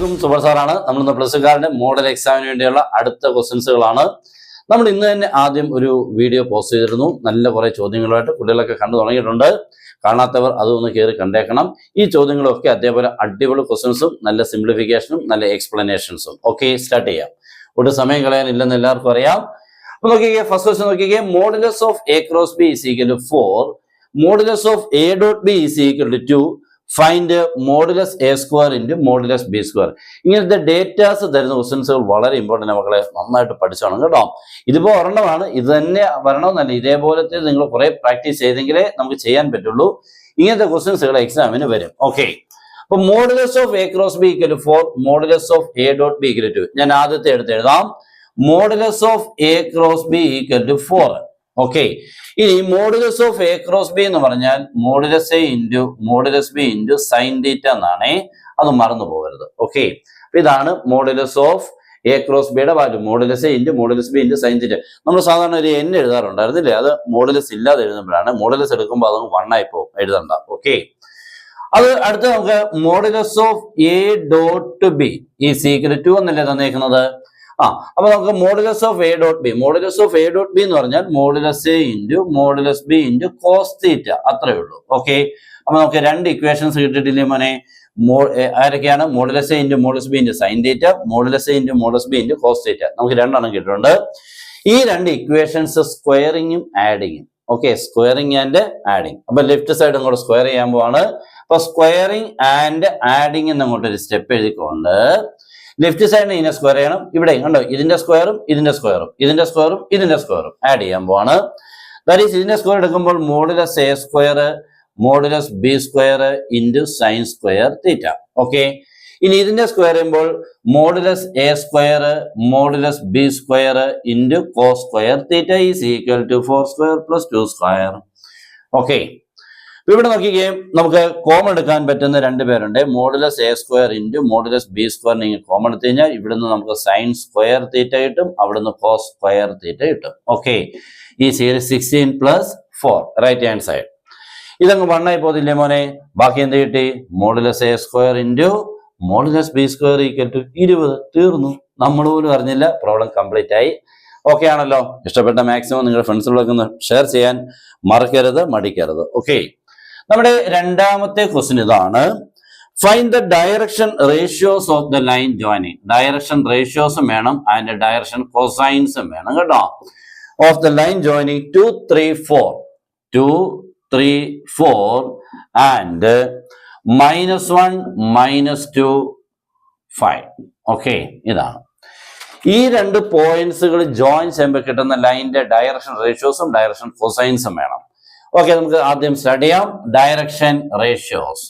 എല്ലാവർക്കും സൂപ്പർ സാറാണ്. നമ്മളിന്ന് പ്ലസ്സുകാരുടെ മോഡൽ എക്സാമിന് വേണ്ടിയുള്ള അടുത്ത ക്വസ്റ്റ്യൻസുകളാണ്. നമ്മൾ ഇന്ന് തന്നെ ആദ്യം ഒരു വീഡിയോ പോസ്റ്റ് ചെയ്തിരുന്നു. നല്ല കുറെ ചോദ്യങ്ങളുമായിട്ട് കുട്ടികളൊക്കെ കണ്ടു തുടങ്ങിയിട്ടുണ്ട്. കാണാത്തവർ അതൊന്ന് കയറി കണ്ടേക്കണം. ഈ ചോദ്യങ്ങളൊക്കെ അതേപോലെ അടിപൊളി ക്വസ്റ്റ്യൻസും നല്ല സിംപ്ലിഫിക്കേഷനും നല്ല എക്സ്പ്ലനേഷൻസും. ഓക്കെ, സ്റ്റാർട്ട് ചെയ്യാം. ഒരു സമയം കളയാനില്ലെന്ന് എല്ലാവർക്കും അറിയാം. അപ്പൊ നോക്കിക്കേ, ഫസ്റ്റ് ക്വസ്റ്റ്യൻ നോക്കിക്കേ. Modulus of A cross B is equal to 4. Modulus of A dot B is equal to 2. Find modulus A square into modulus B square. ഇങ്ങനത്തെ ഡേറ്റാസ് തരുന്ന ക്വസ്റ്റ്യൻസുകൾ വളരെ ഇമ്പോർട്ടൻ്റ്. മക്കളെ നന്നായിട്ട് പഠിച്ചോണം കേട്ടോ. ഇതിപ്പോൾ ഒരെണ്ണമാണ്, ഇത് തന്നെ വരണമെന്നല്ല, ഇതേപോലത്തെ നിങ്ങൾ കുറെ പ്രാക്ടീസ് ചെയ്തെങ്കിലേ നമുക്ക് ചെയ്യാൻ പറ്റുള്ളൂ. ഇങ്ങനത്തെ ക്വസ്റ്റ്യൻസുകൾ എക്സാമിന് വരും. ഓക്കെ, അപ്പൊ modulus of A cross b equal to 4, modulus of A dot b equal to 2. ഞാൻ ആദ്യത്തെ എടുത്ത് എഴുതാം. Modulus of A cross b equal to 4. Okay, ഇനി modulus of A cross b എന്ന് പറഞ്ഞാൽ modulus A into modulus B into sine theta എന്നാണേ, അത് മറന്നു പോകരുത്. ഓക്കെ, അപ്പൊ ഇതാണ് മോഡുലസ് ഓഫ് എ ക്രോസ് ബിയുടെ value. Modulus A into modulus B into sine തീറ്റ. നമ്മൾ സാധാരണ ഒരു n എഴുതാറുണ്ടായിരുന്നില്ലേ, അത് മോഡുലസ് ഇല്ലാതെ എഴുതുമ്പോഴാണ്. മോഡുലസ് എടുക്കുമ്പോൾ അത് 1 ആയി പോകും, എഴുതണ്ട. ഓക്കെ, അത് അടുത്ത് നമുക്ക് modulus of A dot B is equal to എന്നല്ലേ തന്നേക്കുന്നത്. അപ്പൊ നമുക്ക് modulus of A dot B, modulus of A dot B എന്ന് പറഞ്ഞാൽ modulus A into modulus B into cos theta, അത്രേ ഉള്ളൂ. ഓക്കെ, അപ്പൊ നമുക്ക് രണ്ട് ഇക്വേഷൻസ് കിട്ടിയിട്ടില്ലേ മോനെ? ആരൊക്കെയാണ്? Modulus A into modulus B into sine theta, modulus A into modulus B into cos theta. നമുക്ക് രണ്ടെണ്ണം കിട്ടിയിട്ടുണ്ട്. ഈ രണ്ട് ഇക്വേഷൻസ് സ്ക്വയറിങ്ങും ആഡിങ്ങും. Okay, squaring and adding. അപ്പൊ ലെഫ്റ്റ് സൈഡ് അങ്ങോട്ട് സ്ക്വയർ ചെയ്യാൻ പോവാണ്. അപ്പൊ സ്ക്വയറിങ് ആൻഡ് ആഡിങ് എന്ന് അങ്ങോട്ടൊരു സ്റ്റെപ്പ് എഴുതിക്കൊണ്ട് ലെഫ്റ്റ് സൈഡിന് ഇതിനെ സ്ക്വയർ ചെയ്യണം. ഇവിടെ കണ്ടോ, ഇതിന്റെ സ്ക്വയറും ഇതിന്റെ സ്ക്വയറും ഇതിന്റെ സ്ക്വയറും ഇതിന്റെ സ്ക്വയറും ആഡ് ചെയ്യാൻ പോവാണ്. ദാറ്റ് ഈസ് ഇതിന്റെ സ്ക്വയർ എടുക്കുമ്പോൾ modulus A square modulus B square into sine square theta. Okay, ഇനി ഇതിന്റെ സ്ക്വയർ ചെയ്യുമ്പോൾ modulus A square modulus B square into cos square theta is equal to 4 square plus 2 square. Okay, ഇവിടെ നോക്കിക്കേ, നമുക്ക് common എടുക്കാൻ പറ്റുന്ന രണ്ട് പേരുണ്ട്. Modulus A square into modulus B square നിങ്ങൾ കോമൺ എടുത്തു കഴിഞ്ഞാൽ ഇവിടുന്ന് നമുക്ക് സൈൻ സ്ക്വയർ തീറ്റ കിട്ടും, അവിടുന്ന് കോസ് സ്ക്വയർ തീറ്റ കിട്ടും. ഓക്കെ, ഈ series 16 plus 4 right hand side. ഇതങ്ങ് 1 ആയി പോതില്ലേ മോനെ? ബാക്കി എന്ത് കിട്ടി? Modulus A square into modulus B square equal to 20. തീർന്നു, നമ്മൾ പോലും അറിഞ്ഞില്ല, പ്രോബ്ലം കംപ്ലീറ്റ് ആയി. ഓക്കെ ആണല്ലോ? ഇഷ്ടപ്പെട്ട മാക്സിമം നിങ്ങളുടെ ഫ്രണ്ട്സുകളൊക്കെ ഒന്ന് ഷെയർ ചെയ്യാൻ മറക്കരുത്, മടിക്കരുത്. ഓക്കെ, നമ്മുടെ രണ്ടാമത്തെ ക്വസ്റ്റ്യൻ ഇതാണ്. Find the direction ratios of the line joining. Direction റേഷ്യോസും വേണം, അതിന്റെ ഡയറക്ഷൻ കൊസൈൻസും വേണം കേട്ടോ. Of the line joining 2, 3, 4 2, 3, 4 and -1, -2, 5. Okay, ഇതാണ് ഈ രണ്ട് പോയിന്റ്സുകൾ ജോയിൻ ചെയ്യുമ്പോൾ കിട്ടുന്ന ലൈനിന്റെ ഡയറക്ഷൻ റേഷ്യോസും ഡയറക്ഷൻ കൊസൈൻസും വേണം. ഓക്കെ, നമുക്ക് ആദ്യം സ്റ്റാർട്ട് ചെയ്യാം. Direction ratios.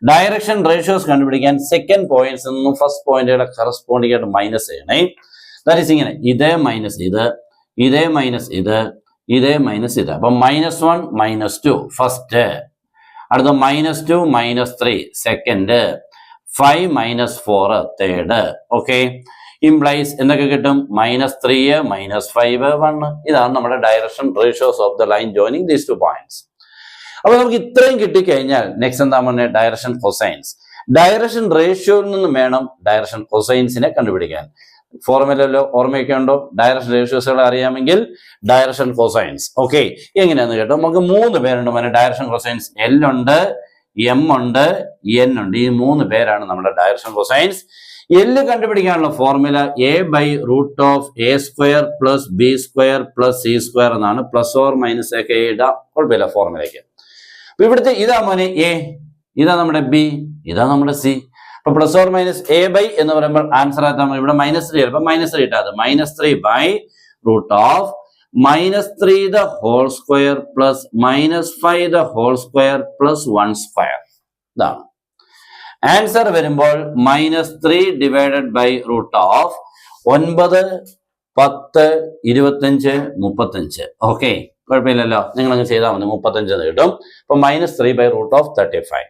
ഡയറക്ഷൻ റേഷ്യോസ് കണ്ടുപിടിക്കാൻ സെക്കൻഡ് പോയിന്റ്സ് നിന്നും ഫസ്റ്റ് പോയിന്റുകളെ കറസ്പോണ്ടിങ് ആയിട്ട് മൈനസ് ചെയ്യണേ. ദാറ്റ് ഈസ് ഇങ്ങനെ, ഇതേ മൈനസ് ഇത്, ഇതേ മൈനസ് ഇത്, ഇതേ മൈനസ് ഇത്. അപ്പൊ -1, -2 ഫസ്റ്റ്, അടുത്ത -2, -3 സെക്കൻഡ്, 5, -4 തേർഡ്. ഓക്കെ, ഇംപ്ലൈസ് എന്തൊക്കെ കിട്ടും? -3, -5, 1. ഇതാണ് നമ്മുടെ direction ratios of the line joining these two points. അപ്പൊ നമുക്ക് ഇത്രയും കിട്ടിക്കഴിഞ്ഞാൽ നെക്സ്റ്റ് എന്താ പറഞ്ഞ ഡയറക്ഷൻ കൊസൈൻസ്. ഡയറക്ഷൻ റേഷ്യോയിൽ നിന്നും വേണം ഡയറക്ഷൻ കൊസൈൻസിനെ കണ്ടുപിടിക്കാൻ. ഫോർമുലയിലോ ഓർമ്മയൊക്കെ ഉണ്ടോ? ഡയറക്ഷൻ റേഷ്യോസുകൾ അറിയാമെങ്കിൽ ഡയറക്ഷൻ കൊസൈൻസ്. ഓക്കെ, എങ്ങനെയാന്ന് കേട്ടോ. നമുക്ക് 3 പേരുണ്ട് മോനെ ഡയറക്ഷൻ കൊസൈൻസ്. L ഉണ്ട്, M ഉണ്ട്, N ഉണ്ട്. ഈ 3 പേരാണ് നമ്മുടെ ഡയറക്ഷൻ കൊസൈൻസ്. L കണ്ടുപിടിക്കാനുള്ള formula a/√(a square plus B square plus C square എന്നാണ്. പ്ലസ് ഓർ മൈനസ് ഒക്കെ ഇടാം, കുഴപ്പമില്ല ഫോർമുലയ്ക്ക്. അപ്പൊ ഇവിടുത്തെ ഇതാ മോനെ എ, ഇതാ നമ്മുടെ ബി, ഇതാ നമ്മുടെ സി. അപ്പൊ പ്ലസ് ഓർ മൈനസ് a/, എന്ന് പറയുമ്പോൾ ആൻസർ ആയിട്ട് ഇവിടെ -3 അപ്പൊ -3 ഇട്ടാ -3/√(-3 the whole square plus -5 the whole square plus 1 square. ഇതാണ് ആൻസർ വരുമ്പോൾ -3 ഡിവൈഡഡ് ബൈ √(9, 10, 25, 35). ഓക്കെ, കുഴപ്പമില്ലല്ലോ, നിങ്ങൾ അങ്ങ് ചെയ്താൽ മതി, 35 കിട്ടും. അപ്പൊ -3/√35.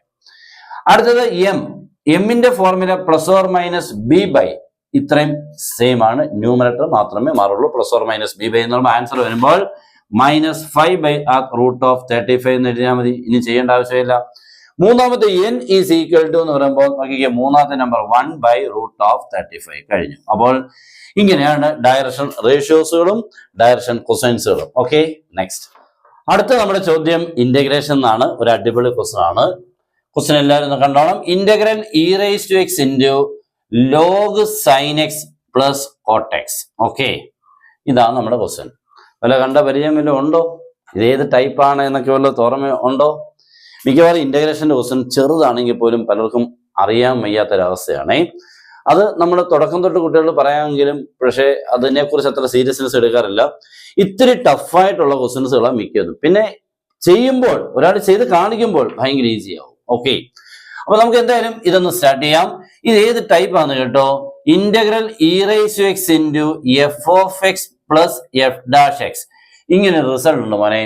അടുത്തത് എമ്മിന്റെ formula plus or minus b/, ഇത്രയും സെയിം ആണ്, ന്യൂമറേറ്റർ മാത്രമേ മാറുള്ളൂ. പ്ലസ് ഓർ മൈനസ് b/, എന്ന് പറയുമ്പോൾ ആൻസർ വരുമ്പോൾ -5/√35 എന്ന് എഴുതിയാൽ മതി. ഇനി ചെയ്യേണ്ട ആവശ്യമില്ല. മൂന്നാമത്തെ n ഈസ് ഈക്വൽ ടു എന്ന് പറയുമ്പോൾ നോക്കിക്കേ, മൂന്നാമത്തെ നമ്പർ 1/√35 കഴിഞ്ഞു. അപ്പോൾ ഇങ്ങനെയാണ് ഡയറക്ഷൻ റേഷ്യോസുകളും ഡയറക്ഷൻ കൊസൈൻസുകളും. Okay, next. അടുത്ത നമ്മുടെ ചോദ്യം ഇന്റഗ്രേഷൻ എന്നാണ്. ഒരു അടിപൊളി ക്വസ്റ്റൻ ആണ്. ക്വസ്റ്റൻ എല്ലാവരും ഒന്ന് കണ്ടോണം. Integral e⁻x into log sine x plus cot x. Okay, ഇതാണ് നമ്മുടെ ക്വസ്റ്റൻ. വല്ല കണ്ട പരിചയം വല്ലതും ഉണ്ടോ? ഇതേത് ടൈപ്പാണ് എന്നൊക്കെ വല്ല ഓർമ്മ ഉണ്ടോ? മിക്കവാറും ഇന്റഗ്രേഷന്റെ ക്വസ്റ്റൻ ചെറുതാണെങ്കിൽ പോലും പലർക്കും അറിയാൻ വയ്യാത്തൊരവസ്ഥയാണ്. അത് നമ്മൾ തുടക്കം തൊട്ട് കുട്ടികൾ പറയാമെങ്കിലും പക്ഷേ അതിനെക്കുറിച്ച് അത്ര സീരിയസ്നെസ് എടുക്കാറില്ല. ഇത്തിരി ടഫായിട്ടുള്ള ക്വസ്റ്റൻസുകളാണ് മിക്കതും. പിന്നെ ചെയ്യുമ്പോൾ, ഒരാൾ ചെയ്ത് കാണിക്കുമ്പോൾ ഭയങ്കര ഈസി ആവും. ഓക്കെ, അപ്പൊ നമുക്ക് എന്തായാലും ഇതൊന്ന് സ്റ്റാർട്ട് ചെയ്യാം. ഇത് ഏത് ടൈപ്പ് ആണ് കേട്ടോ? Integral e⁻x into f(x) plus f'(x). ഇങ്ങനെ റിസൾട്ട് ഉണ്ട് മോനെ.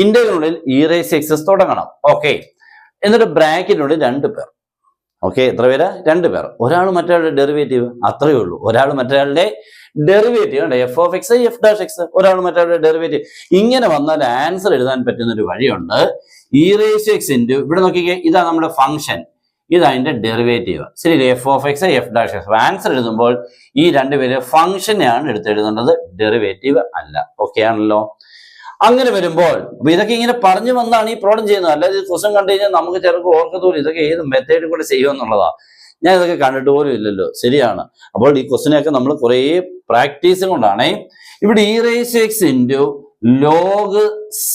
ഇന്റഗ്രലിനുള്ളിൽ e⁻x തുടങ്ങണം. ഓക്കെ, എന്നിട്ട് ബ്രാക്കറ്റിനുള്ളിൽ 2 പേർ. ഓക്കെ, എത്ര പേര്? 2 പേർ. ഒരാൾ മറ്റൊരാളുടെ ഡെറിവേറ്റീവ്, അത്രയേ ഉള്ളൂ. ഒരാൾ മറ്റൊരാളുടെ ഡെറിവേറ്റീവ് ഉണ്ട്, f(x) f'(x), ഒരാൾ മറ്റൊരാളുടെ ഡെറിവേറ്റീവ്. ഇങ്ങനെ വന്നാൽ ആൻസർ എഴുതാൻ പറ്റുന്ന ഒരു വഴിയുണ്ട്. e⁻x ഇൻറ്റു, ഇവിടെ നോക്കിക്കേ, ഇതാ നമ്മുടെ ഫംഗ്ഷൻ, ഇത് അതിന്റെ ഡെറിവേറ്റീവ്. ശരി, f(x) f'(x). ആൻസർ എഴുതുമ്പോൾ ഈ 2 പേര് ഫംഗ്ഷനെയാണ് എടുത്തെഴുതേണ്ടത്, ഡെറിവേറ്റീവ് അല്ല. ഓക്കെ ആണല്ലോ? അങ്ങനെ വരുമ്പോൾ ഇതൊക്കെ ഇങ്ങനെ പറഞ്ഞു വന്നാണ് ഈ പ്രോബ്ലം ചെയ്യുന്നത്. അല്ലാതെ ഇത് ക്വസ്റ്റൻ കണ്ടു കഴിഞ്ഞാൽ നമുക്ക് ചിലർക്ക് ഓർക്കത്തോലും ഇതൊക്കെ ഏത് മെത്തേഡിൽ കൂടെ ചെയ്യുമെന്നുള്ളതാ. ഞാൻ ഇതൊക്കെ കണ്ടിട്ട് പോലും ഇല്ലല്ലോ. ശരിയാണ്. അപ്പോൾ ഈ ക്വസ്റ്റനെയൊക്കെ നമ്മൾ കുറേ പ്രാക്ടീസും കൊണ്ടാണ്. ഇവിടെ e⁻x into log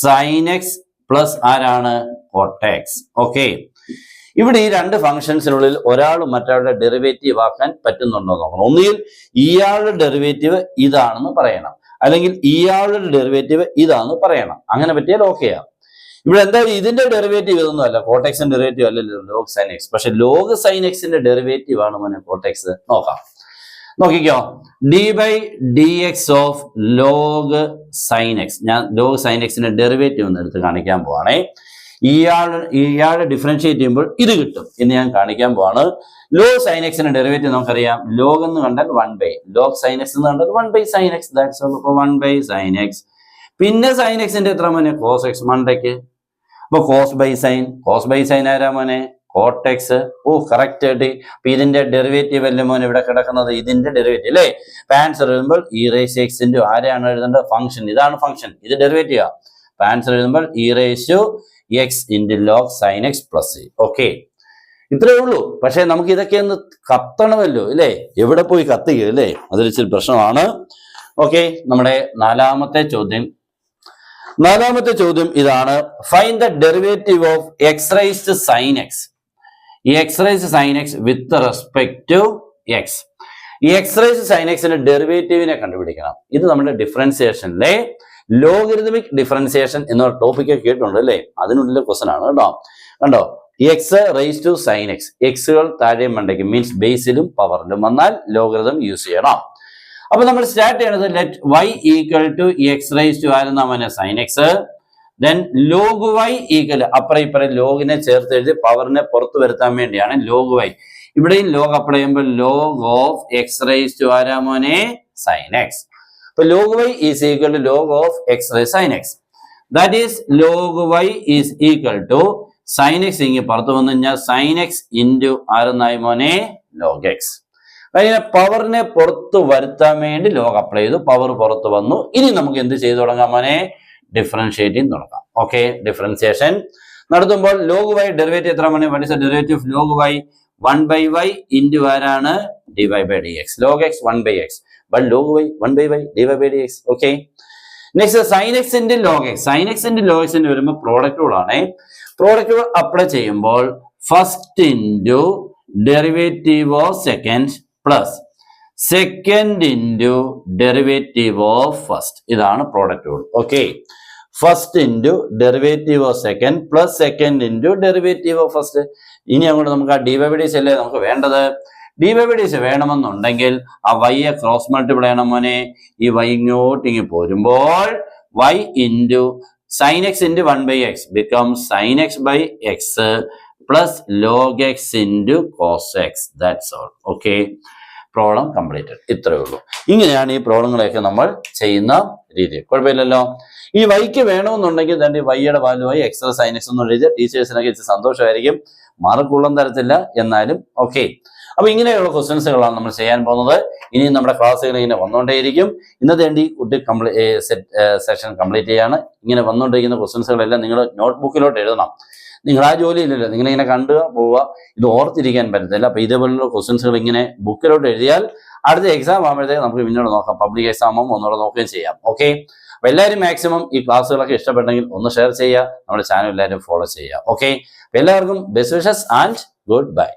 sine x plus ആരാണ്? കോട്ട്. ഓക്കെ, ഇവിടെ ഈ 2 ഫംഗ്ഷൻസിനുള്ളിൽ ഒരാൾ മറ്റൊരാളുടെ ഡെറിവേറ്റീവ് ആക്കാൻ പറ്റുന്നുണ്ടോ നോക്കണം. ഒന്നുകിൽ ഇയാളുടെ ഡെറിവേറ്റീവ് ഇതാണെന്ന് പറയണം, അല്ലെങ്കിൽ ഇയാളുടെ ഡെറിവേറ്റീവ് ഇതാണെന്ന് പറയണം. അങ്ങനെ പറ്റിയാൽ ഓക്കെയാണ്. ഇവിടെ എന്തായാലും ഇതിന്റെ ഡെറിവേറ്റീവ് ഇതൊന്നും അല്ല, കോട്ടെക്സിന്റെ ഡെറിവേറ്റീവ് അല്ലല്ലോ ലോഗ് സൈൻ എക്സ്. പക്ഷെ ലോഗ് സൈൻ എക്സിന്റെ ഡെറിവേറ്റീവ് ആണ് മോനെ കോട്ടെക്സ്. നോക്കാം, നോക്കിക്കോ. d/dx of log sine X. ഞാൻ ലോഗ് സൈൻ എക്സിന്റെ ഡെറിവേറ്റീവ് ഒന്ന് എടുത്ത് കാണിക്കാൻ പോവാണേ. ഇയാളെ ഡിഫറൻഷിയേറ്റ് ചെയ്യുമ്പോൾ ഇത് കിട്ടും എന്ന് ഞാൻ കാണിക്കാൻ പോവാണ്. ലോഗ് സൈൻ എക്സിന്റെ ഡെറിവേറ്റീവ് നമുക്കറിയാം. ലോഗ് എന്ന് കണ്ടാൽ 1/, ലോഗ് സൈൻ എക്സ് എന്ന് കണ്ടാൽ 1/sin x. That's all. അപ്പോൾ 1/sin x. പിന്നെ സൈൻ എക്സിന്റെ എത്ര മോനെ? cos x. മണ്ടയ്ക്ക്. അപ്പൊ cos/sin ആരാ മോനെ? കോട്ടെക്സ്. ഓ, കറക്റ്റ് ആയിട്ട്. അപ്പൊ ഇതിന്റെ ഡെറിവേറ്റീവ് അല്ലേ മോനെ ഇവിടെ കിടക്കുന്നത്? ഇതിന്റെ ഡെറിവേറ്റീവ് അല്ലേ? ആൻസർ എഴുതുമ്പോൾ e⁻x ഇൻറ്റു ആരെയാണ് എഴുതേണ്ടത്? ഫംഗ്ഷൻ. ഇതാണ് ഫംഗ്ഷൻ, ഇത് ഡെറിവേറ്റീവ്. അപ്പൊ ആൻസർ എഴുതുമ്പോൾ e⁻x into log sine x plus. Okay, ഇത്രയേ ഉള്ളൂ. പക്ഷെ നമുക്ക് ഇതൊക്കെ ഒന്ന് കത്തണമല്ലോ അല്ലേ? എവിടെ പോയി കത്തുക അല്ലേ? അതൊരിച്ചിരി പ്രശ്നമാണ്. ഓക്കെ, നമ്മുടെ നാലാമത്തെ ചോദ്യം ഇതാണ്. Find the derivative of x⁻sin x. ഈ x⁻sin x with respect to x. ഈ x⁻sin x ന്റെ ഡെറിവേറ്റീവിനെ കണ്ടുപിടിക്കണം. ഇത് നമ്മുടെ ഡിഫറൻസിയേഷനിലെ ലോഗരിതമിക് ഡിഫറൻസിയേഷൻ എന്ന ടോപ്പിക്ക് കേട്ടിട്ടുണ്ട് അല്ലേ? അതിനുള്ളിലെ ക്വസ്റ്റൻ ആണ് കേട്ടോ. കണ്ടോ, x⁻sin x. എക്സുകൾ താഴെ മണ്ടയ്ക്ക്, മീൻസ് ബേസിലും പവറിലും വന്നാൽ ലോഗരിതം യൂസ് ചെയ്യണം. അപ്പൊ നമ്മൾ സ്റ്റാർട്ട് ചെയ്യണത് let y equal to x⁻sin x. Then log y equal, അപ്പുറം ഇപ്പുറം ലോഗിനെ ചേർത്ത് എഴുതി പവറിനെ പുറത്തു വരുത്താൻ വേണ്ടിയാണ് ലോഗ് y. ഇവിടെയും ലോഗ് അപ്ലൈ ചെയ്യുമ്പോൾ ലോഗ് ഓഫ് x⁻sin x. അപ്പൊ log y is equal to log of x⁻sin x. That is log y is equal to sine x. ഇങ്ങനെ പുറത്ത് വന്നു കഴിഞ്ഞാൽ സൈൻ എക്സ് ഇൻറ്റു ആരെന്നായി മോനെ? Log x. അതിനെ പവറിനെ പുറത്ത് വരുത്താൻ വേണ്ടി ലോഗ് അപ്ലൈ ചെയ്തു, പവർ പുറത്ത് വന്നു. ഇനി നമുക്ക് എന്ത് ചെയ്തു തുടങ്ങാം മോനെ? ഡിഫറൻഷിയേറ്റിംഗ് തുടങ്ങാം. ഓക്കെ, ഡിഫറൻസിയേഷൻ നടത്തുമ്പോൾ ലോഗ് y ഡെറിവേറ്റീവ് എത്ര മോനെ? What is the derivative of log y? 1/y into ആരാണ്? dy/dx. Log x 1/x, but log y 1/y dy/dx. Okay, next sine x into log x. Sine x into log എക്സിന്റെ വരുമ്പോൾ product rule ആണ്. Product rule apply ചെയ്യുമ്പോൾ first into derivative of second plus second into derivative of first. ഇതാണ് product rule. Okay, first into derivative of second plus second into derivative of first. ഇനി അങ്ങോട്ട് നമുക്ക് ആ dy/dx അല്ലേ നമുക്ക് വേണ്ടത്? dy/dx വേണമെന്നുണ്ടെങ്കിൽ ആ y ക്രോസ് മൾട്ടിപ്പിൾ ചെയ്യണം മോനെ. ഈ y ഇങ്ങോട്ടിങ്ങി പോരുമ്പോൾ y into sin x into 1/x becomes sin x by x plus log x into cos x. That's all. Okay. Problem completed. ഇത്രയേ ഉള്ളൂ. ഇങ്ങനെയാണ് ഈ പ്രോബ്ലങ്ങളെയൊക്കെ നമ്മൾ ചെയ്യുന്ന രീതി. കുഴപ്പമില്ലല്ലോ. ഈ വൈക്ക് വേണമെന്നുണ്ടെങ്കിൽ തന്നെ വൈയുടെ വാല്യൂവായി എക്സ്ട്രാ സൈനക്സ് എന്ന് എഴുതിയ ടീച്ചേഴ്സിനൊക്കെ ഇച്ചിരി സന്തോഷമായിരിക്കും. മാർക്ക് ഉള്ളം തരത്തില്ല, എന്നാലും ഓക്കെ. അപ്പൊ ഇങ്ങനെയുള്ള ക്വസ്റ്റ്യൻസുകളാണ് നമ്മൾ ചെയ്യാൻ പോകുന്നത്. ഇനിയും നമ്മുടെ ക്ലാസ്സുകൾ ഇങ്ങനെ വന്നുകൊണ്ടേയിരിക്കും. ഇന്നത്തെ വേണ്ടി കുട്ടി സെഷൻ കംപ്ലീറ്റ് ചെയ്യാണ്. ഇങ്ങനെ വന്നുകൊണ്ടിരിക്കുന്ന ക്വസ്റ്റ്യൻസുകളെല്ലാം നിങ്ങൾ നോട്ട്ബുക്കിലോട്ട് എഴുതണം. നിങ്ങൾ ആ ജോലിയില്ലല്ലോ, നിങ്ങളിങ്ങനെ കണ്ടു പോവുക, ഇത് ഓർത്തിരിക്കാൻ പറ്റത്തില്ല. അപ്പൊ ഇതേപോലുള്ള ക്വസ്റ്റ്യൻസുകൾ ഇങ്ങനെ ബുക്കിലോട്ട് എഴുതിയാൽ അടുത്ത എക്സാം ആകുമ്പോഴത്തേക്ക് നമുക്ക് പിന്നീട് നോക്കാം. പബ്ലിക് എക്സാം ആകുമ്പോൾ ഒന്നുകൂടെ നോക്കുകയും ചെയ്യാം. ഓക്കെ. അപ്പൊ എല്ലാവരും മാക്സിമം ഈ ക്ലാസ്സുകളൊക്കെ ഇഷ്ടപ്പെട്ടെങ്കിൽ ഒന്ന് ഷെയർ ചെയ്യുക, നമ്മുടെ ചാനൽ എല്ലാവരും ഫോളോ ചെയ്യുക. ഓക്കെ. എല്ലാവർക്കും best wishes and good bye.